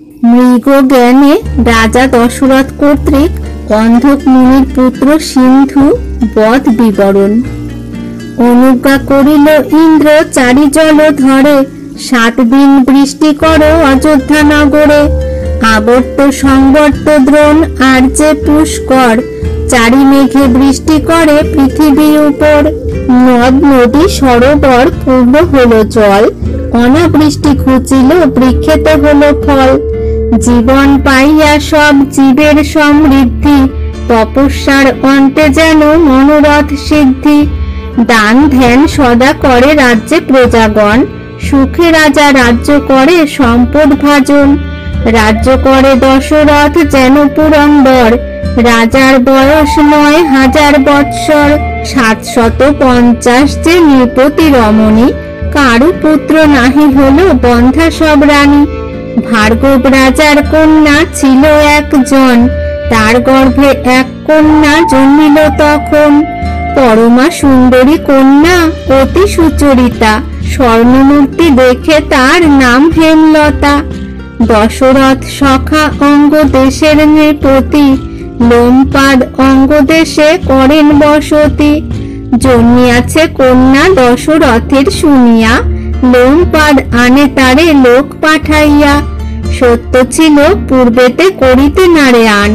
মৃগজ্ঞানে রাজা দশরথ কর্তৃক অন্ধক মুনির পুত্র সিন্ধু বধ বিবরণ। অনুজ্ঞা করিল ইন্দ্র চারি জল ধরে, 7 দিন বৃষ্টি করো অযোধ্যা নগরে। আবর্ত সংবর্ত দ্রোণ আর যে পুষ্কর, চারি মেঘে বৃষ্টি করে পৃথিবীর উপর। নদ নদী সরোবর পূর্ণ হলো জল, অনাবৃষ্টি ঘুচিল বৃক্ষেতে হলো ফল। জীবন পাইয়া সব জীবের সমৃদ্ধি, তপস্যার অন্তে যেন মনোরথ সিদ্ধি। দান ধ্যান সদা করে রাজ্যে প্রজাগণ, সুখে রাজা রাজ্য করে সম্পদ ভাজন। রাজ্য করে দশরথ যেন পুরন্দর, রাজার বয়স 9000 বৎসর। 750 যে নৃপতি রমণী, কারু পুত্র নাহি হলো বন্ধা সব রানী। ভার্গব রাজার কন্যা ছিল একজন, তার গর্ভে এক কন্যা জন্মিল তখন। পরমা সুন্দরী কন্যা অতি সুচরিতা, স্বর্ণমূর্তি দেখে তার নাম হেমলতা। দশরথ সখা অঙ্গ দেশের নৃপতি, লোমপাদ অঙ্গ দেশে করেন বসতি। জন্মিয়াছে কন্যা দশরথের শুনিয়া, লোমপাদ আনে তারে লোক পাঠাইয়া। সত্য ছিল পূর্বেতে করিতে নারে আন,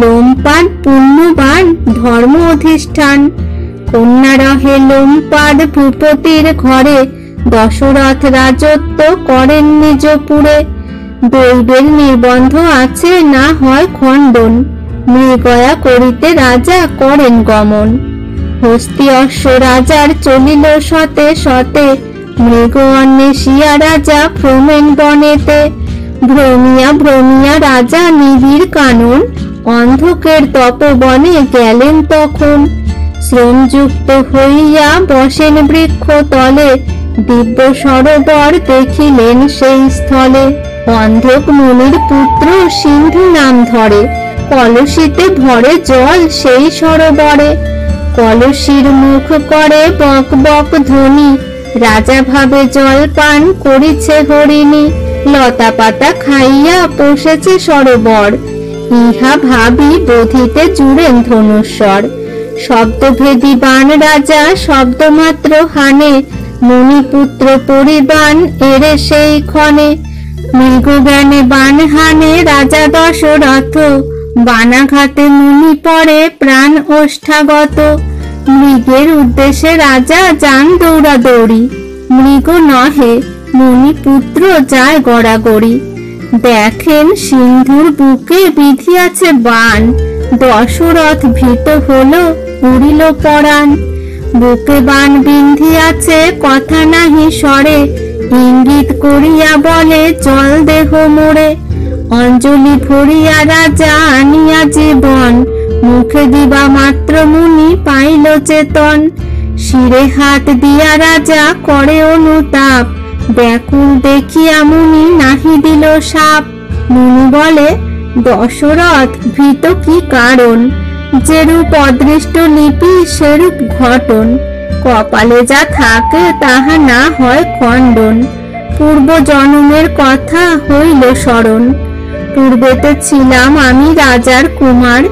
লোমপাদ পুণ্যবান ধর্ম অধিষ্ঠান। কন্যা রহে লোমপাদ ভূপতির ঘরে, দশরথ রাজত্ব করেন নিজপুরে। দৈবের নির্বন্ধ আছে না হয় খণ্ডন, মৃগয়া করিতে রাজা করেন গমন। হস্তি অশ্ব রাজার চলিল শতে শতে, মৃগ অন্বেষিয়া রাজা ভ্রমেন বনেতে। ভ্রমিয়া ভ্রমিয়া রাজা নিবিড় কানন, অন্ধকের তপবনে গেলেন তখন। শ্রমযুক্ত হইয়া বসেন বৃক্ষ তলে, দিব্য সরোবর দেখিলেন সেই স্থলে। অন্ধক মুনির পুত্র সিন্ধু নাম ধরে, কলসিতে ভরে জল সেই সরোবরে। কলসির মুখ করে বক বক ধ্বনি, রাজা ভাবে জল পান করিছে হরিণী। লতা পাতা খাইয়া বসেছে সরোবর, ইহা ভাবি বোধিতে জুড়েন ধনুস্বর। শব্দভেদী বান রাজা শব্দ মাত্র হানে, মুনিপুত্র পরিবান এরে সেই ক্ষণে। মৃগজ্ঞানে বান হানে রাজা দশরথ, বানাঘাতে মুনি পড়ে প্রাণ ওষ্ঠাগত। মৃগের উদ্দেশ্যে রাজা যান দৌড়াদৌড়ি, মৃগ নহে মুনিপুত্র যায় গড়াগড়ি। দেখেন সিন্ধুর বুকে বিধিয়াছে বান, দশরথ ভীত হলো উড়িল পরাণ। বুকে বান বিন্ধিয়াছে কথা নাহি সরে, ইঙ্গিত করিয়া বলে জল দেহ মোরে। অঞ্জলি ভরিয়া রাজা আনিয়া জীবন, মুখে দিবা মাত্র মুনি পাইল চেতন। শিরে হাত দিয়া রাজা করে অনুতাপ, ব্যাকুল দেখিয়া মুনি নাহি দিল সাপ। মুনি বলে দশরথ ভীত কি কারণ, যেরূপ অদৃষ্ট লিপি সেরূপ ঘটন। কপালে যা থাকে তাহা না হয় খণ্ডন, পূর্ব জন্মের কথা হইল স্মরণ। পূর্বেতে ছিলাম আমি রাজার কুমার,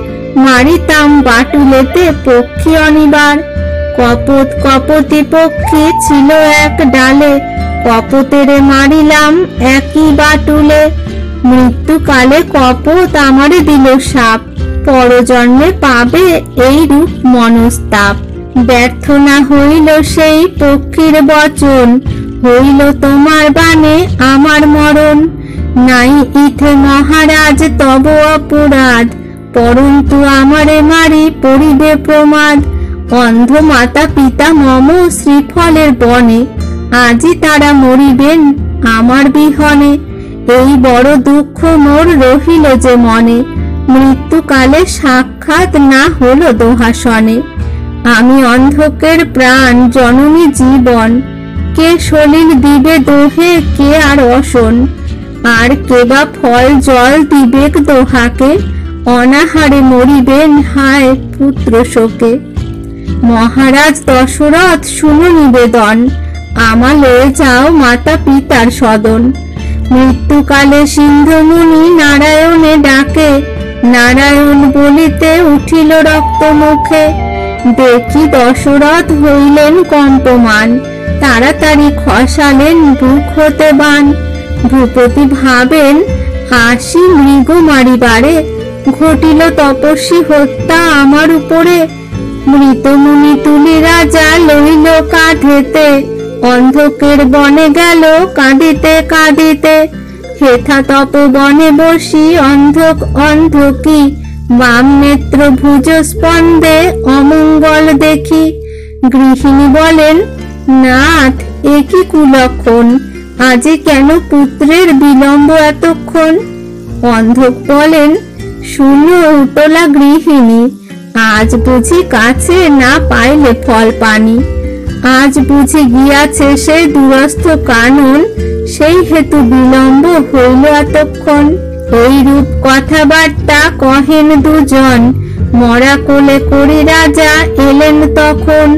মারিতাম বাটুলেতে পক্ষী অনিবার। কপত কপতি পক্ষী ছিল এক ডালে, কপতেরে মারিলাম একই বাটুলে। মৃত্যুকালে কপত আমারে দিল সাপ, পরজন্মে পাবে এই রূপ মনস্তাপ। ব্যর্থ না হইল সেই পক্ষীর বচন, হইল তোমার বাণে আমার মরণ। নাই ইথে মহারাজ তব অপরাধ, পরন্তু আমারে মারি পড়িবে প্রমাদ। অন্ধ মাতা পিতা মম শ্রীফলের বনে, আজি তারা মরিবেন আমার বিহনে। এই বড় দুঃখ মোর রহিল যে মনে, মৃত্যুকালে সাক্ষাৎ না হলো দোহাসনে। আমি অন্ধকের প্রাণ জননী জীবন, কে সলিল দিবে দোহে কে আর অসন। আর কে বা ফল জল দিবেক দোহাকে, অনাহারে মরিবেন হায় পুত্র শোকে। মহারাজ দশরথ শুনো নিবেদন, আমা লয়ে যাও মাতা পিতার সদন। মৃত্যুকালে সিন্ধুমুনি নারায়ণে ডাকে, নারায়ণ বলিতে উঠিল রক্ত মুখে। দেখি দশরথ হইলেন কম্পমান, তাড়াতাড়ি খসালেন বুক হতে বান। ভূপতি ভাবেন হাসি মৃগ মারিবারে, ঘটিল তপস্বী হত্যা আমার উপরে। মৃতমুনি তুলি রাজা লইল কাঁধেতে, অন্ধকের বনে গেল কাঁদিতে কাঁদিতে। হেথা তপবনে বসি অন্ধক অন্ধকি, বাম নেত্র ভুজ স্পন্দে অমঙ্গল দেখি। গৃহিণী বলেন, নাথ এ কি কুলক্ষণ, আজে কেন পুত্রের বিলম্ব এতক্ষণ? অন্ধক বলেন, শুনো উতলা গৃহিণী, আজ বুঝি কাছে না পাইলে ফল পানি। আজ বুঝি গিয়াছে সেই দুরস্থ কানন, সেই হেতু বিলম্ব হইল এতক্ষণ। এই রূপ কথাবার্তা কহেন দুজন, মরা কোলে করি রাজা এলেন তখন।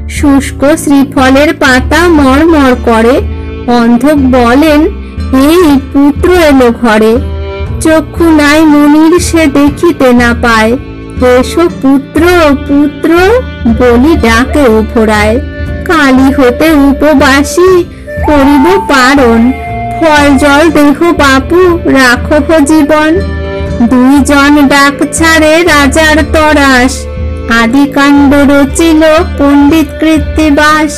শুষ্ক শ্রীফলের পাতা মরমর করে, অন্ধক বলেন, এই পুত্র এলো ঘরে। চক্ষু নাই মুনির সে দেখিতে না পায়, এসো পুত্র পুত্র বলি ডাকে ওভরায়। কালী হতে উপবাসী করিব পারণ, ফল জল দেহ বাপু রাখহ জীবন। দুইজন ডাক ছাড়ে রাজার তরাস, আদিকাণ্ড রচিল পণ্ডিত কৃত্তিবাস।